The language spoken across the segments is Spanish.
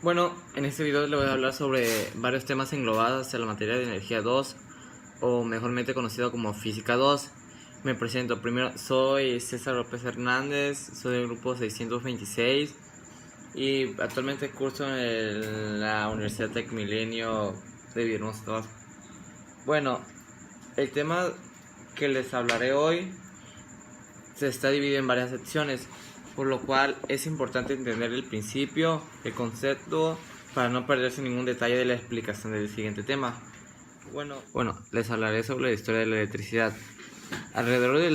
Bueno, en este video le voy a hablar sobre varios temas englobados en la materia de energía 2, o mejormente conocido como física 2. Me presento. Primero, soy César López Hernández, soy del grupo 626 y actualmente curso en la Universidad Tecmilenio de Villahermosa. Bueno, el tema que les hablaré hoy se está dividido en varias secciones, por lo cual es importante entender el principio, el concepto, para no perderse ningún detalle de la explicación del siguiente tema. Bueno, les hablaré sobre la historia de la electricidad. Alrededor de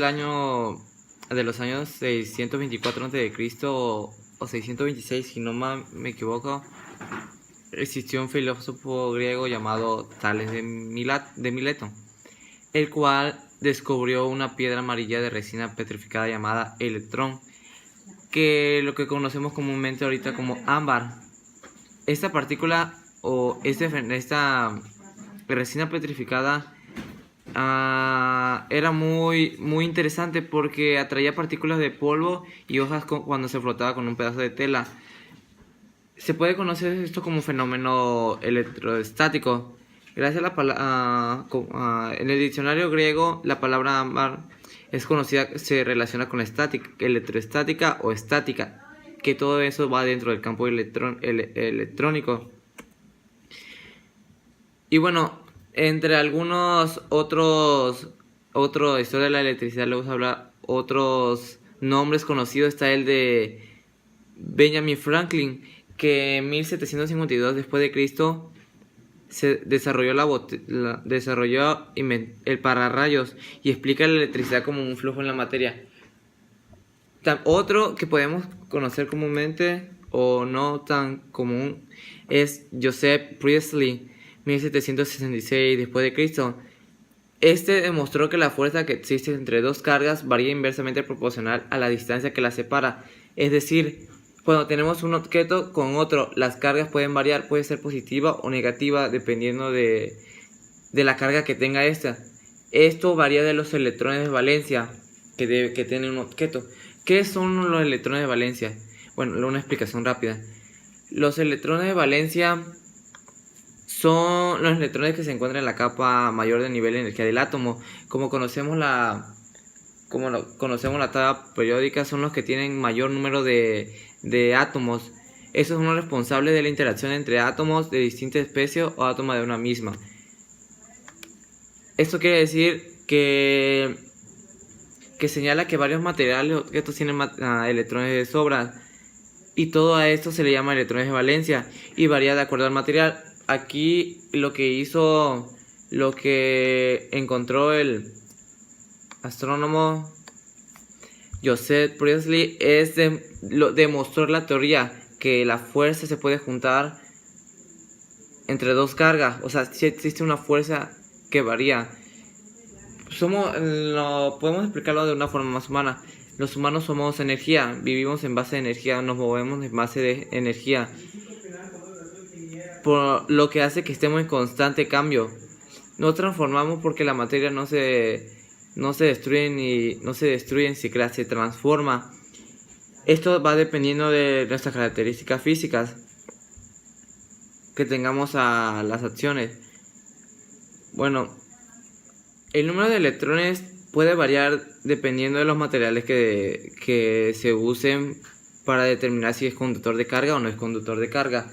los años 624 a.C. o 626, si no me equivoco, existió un filósofo griego llamado Tales de Mileto, el cual descubrió una piedra amarilla de resina petrificada llamada electrón, que lo que conocemos comúnmente ahorita como ámbar. Esta partícula o esta resina petrificada era muy interesante porque atraía partículas de polvo y hojas cuando se frotaba con un pedazo de tela. Se puede conocer esto como fenómeno electrostático. Gracias a en el diccionario griego, la palabra ámbar es conocida, se relaciona con la electroestática o estática, que todo eso va dentro del campo electrónico. Y bueno, entre algunos otros historia de la electricidad, le vamos a hablar otros nombres conocidos. Está el de Benjamin Franklin, que en 1752 después de Cristo se desarrolló el pararrayos y explica la electricidad como un flujo en la materia. Otro que podemos conocer comúnmente o no tan común es Joseph Priestley, 1766 después de Cristo. Este demostró que la fuerza que existe entre dos cargas varía inversamente proporcional a la distancia que las separa. Es decir, cuando tenemos un objeto con otro, las cargas pueden variar, puede ser positiva o negativa dependiendo de la carga que tenga esta. Esto varía de los electrones de valencia que tiene un objeto. ¿Qué son los electrones de valencia? Bueno, una explicación rápida. Los electrones de valencia son los electrones que se encuentran en la capa mayor del nivel de energía del átomo. Como conocemos la tabla periódica, son los que tienen mayor número de átomos. Esos son los responsables de la interacción entre átomos de distintas especies o átomos de una misma. Esto quiere decir que señala que varios materiales o objetos tienen electrones de sobra, y todo a esto se le llama electrones de valencia y varía de acuerdo al material. Aquí lo que encontró el astrónomo Joseph Priestley demostró la teoría que la fuerza se puede juntar entre dos cargas. O sea, si existe una fuerza que varía. Podemos explicarlo de una forma más humana. Los humanos somos energía, vivimos en base de energía, nos movemos en base de energía, por lo que hace que estemos en constante cambio. Nos transformamos porque la materia no se destruye en sí, se transforma. Esto va dependiendo de nuestras características físicas que tengamos a las acciones. Bueno, el número de electrones puede variar dependiendo de los materiales que se usen para determinar si es conductor de carga o no es conductor de carga.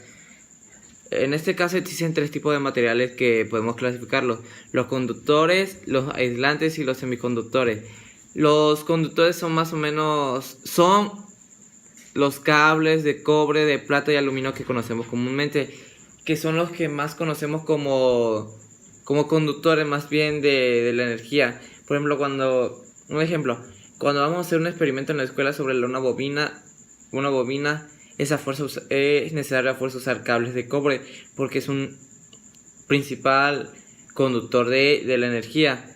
En este caso existen tres tipos de materiales que podemos clasificarlos: los conductores, los aislantes y los semiconductores. Los conductores son los cables de cobre, de plata y aluminio que conocemos comúnmente, que son los que más conocemos como conductores más bien de la energía. Por ejemplo, cuando vamos a hacer un experimento en la escuela sobre una bobina, es necesaria a fuerza usar cables de cobre porque es un principal conductor de la energía.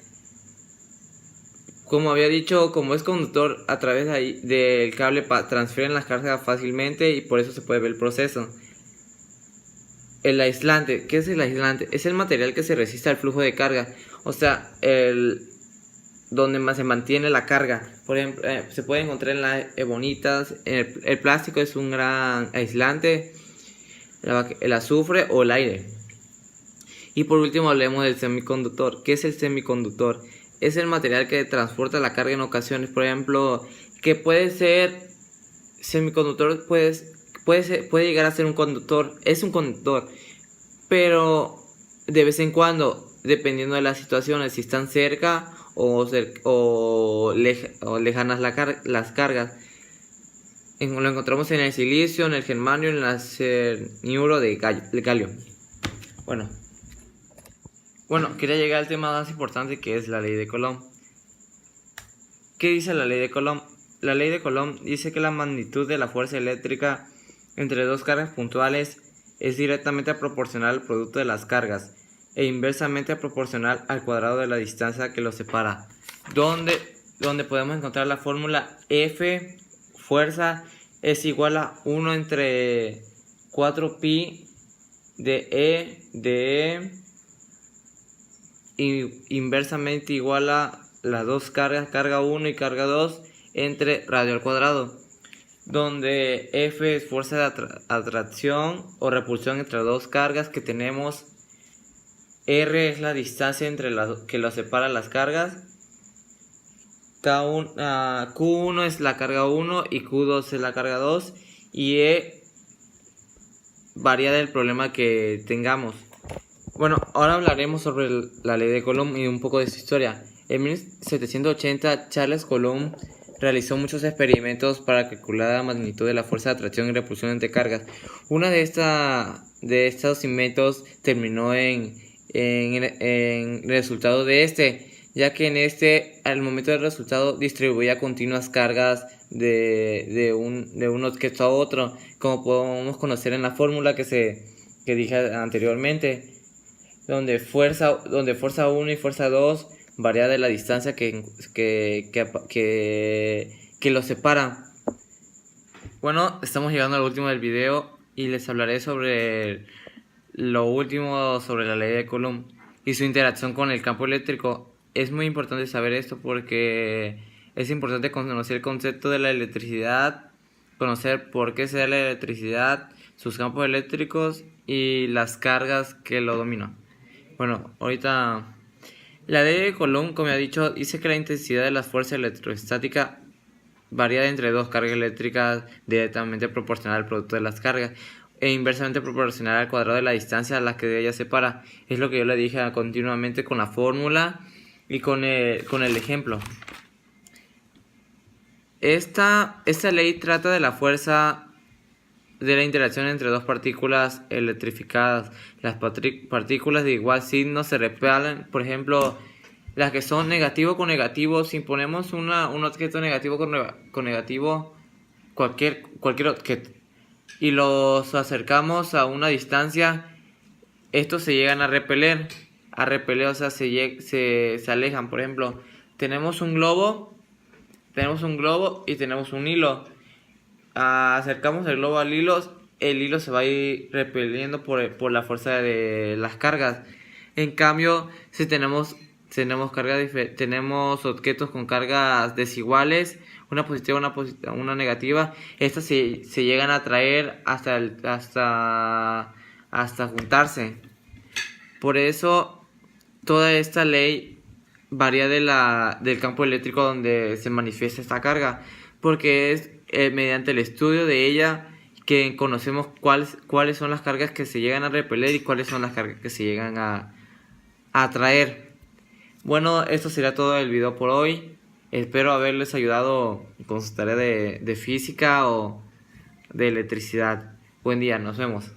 Como había dicho, como es conductor, a través del cable transfieren las cargas fácilmente y por eso se puede ver el proceso. El aislante. ¿Qué es el aislante? Es el material que se resiste al flujo de carga, o sea, donde más se mantiene la carga. Por ejemplo, se puede encontrar en las ebonitas. El plástico es un gran aislante. el azufre o el aire. Y por último hablemos del semiconductor. ¿Qué es el semiconductor? Es el material que transporta la carga en ocasiones, por ejemplo, que puede ser semiconductor, puede llegar a ser un conductor, es un conductor, pero de vez en cuando, dependiendo de las situaciones, si están cerca o lejanas las cargas. Lo encontramos en el silicio, en el germanio, en el cianuro de galio. Bueno, quería llegar al tema más importante, que es la ley de Coulomb. ¿Qué dice la ley de Coulomb? La ley de Coulomb dice que la magnitud de la fuerza eléctrica entre dos cargas puntuales es directamente proporcional al producto de las cargas e inversamente proporcional al cuadrado de la distancia que los separa. Donde podemos encontrar la fórmula F, fuerza, es igual a 1 entre 4pi de E inversamente igual a las dos cargas, carga 1 y carga 2, entre radio al cuadrado, donde F es fuerza de atracción o repulsión entre dos cargas que tenemos, R es la distancia entre que los separa las cargas, Q1 es la carga 1 y Q2 es la carga 2, y E varía del problema que tengamos. Bueno, ahora hablaremos sobre la ley de Coulomb y un poco de su historia. En 1780, Charles Coulomb realizó muchos experimentos para calcular la magnitud de la fuerza de atracción y repulsión entre cargas. Una de estos inventos terminó en el resultado de ya que al momento del resultado distribuía continuas cargas de un objeto a otro, como podemos conocer en la fórmula que dije anteriormente, donde fuerza 1 y fuerza 2 varía de la distancia que los separa. Bueno, estamos llegando al último del video y les hablaré sobre lo último sobre la ley de Coulomb y su interacción con el campo eléctrico. Es muy importante saber esto porque es importante conocer el concepto de la electricidad, conocer por qué se da la electricidad, sus campos eléctricos y las cargas que lo dominan. Bueno, ahorita la ley de Coulomb, como he dicho, dice que la intensidad de la fuerza electrostática varía entre dos cargas eléctricas directamente proporcional al producto de las cargas e inversamente proporcional al cuadrado de la distancia a la que de ellas separa. Es lo que yo le dije continuamente con la fórmula y con el ejemplo. Esta ley trata de la fuerza de la interacción entre dos partículas electrificadas. Las partículas de igual signo se repelen, por ejemplo, las que son negativo con negativo. Si ponemos un objeto negativo con negativo, cualquier objeto, y los acercamos a una distancia, estos se llegan a repeler, o sea, se alejan. Por ejemplo, tenemos un globo y tenemos un hilo. Acercamos el globo al hilo, el hilo se va a ir repeliendo por la fuerza de las cargas. En cambio, si tenemos objetos con cargas desiguales, una positiva, una negativa, estas se llegan a atraer hasta juntarse. Por eso toda esta ley varía del campo eléctrico donde se manifiesta esta carga, porque es mediante el estudio de ella que conocemos cuáles son las cargas que se llegan a repeler y cuáles son las cargas que se llegan a atraer. Bueno, esto será todo el video por hoy. Espero haberles ayudado con su tarea de física o de electricidad. Buen día, nos vemos.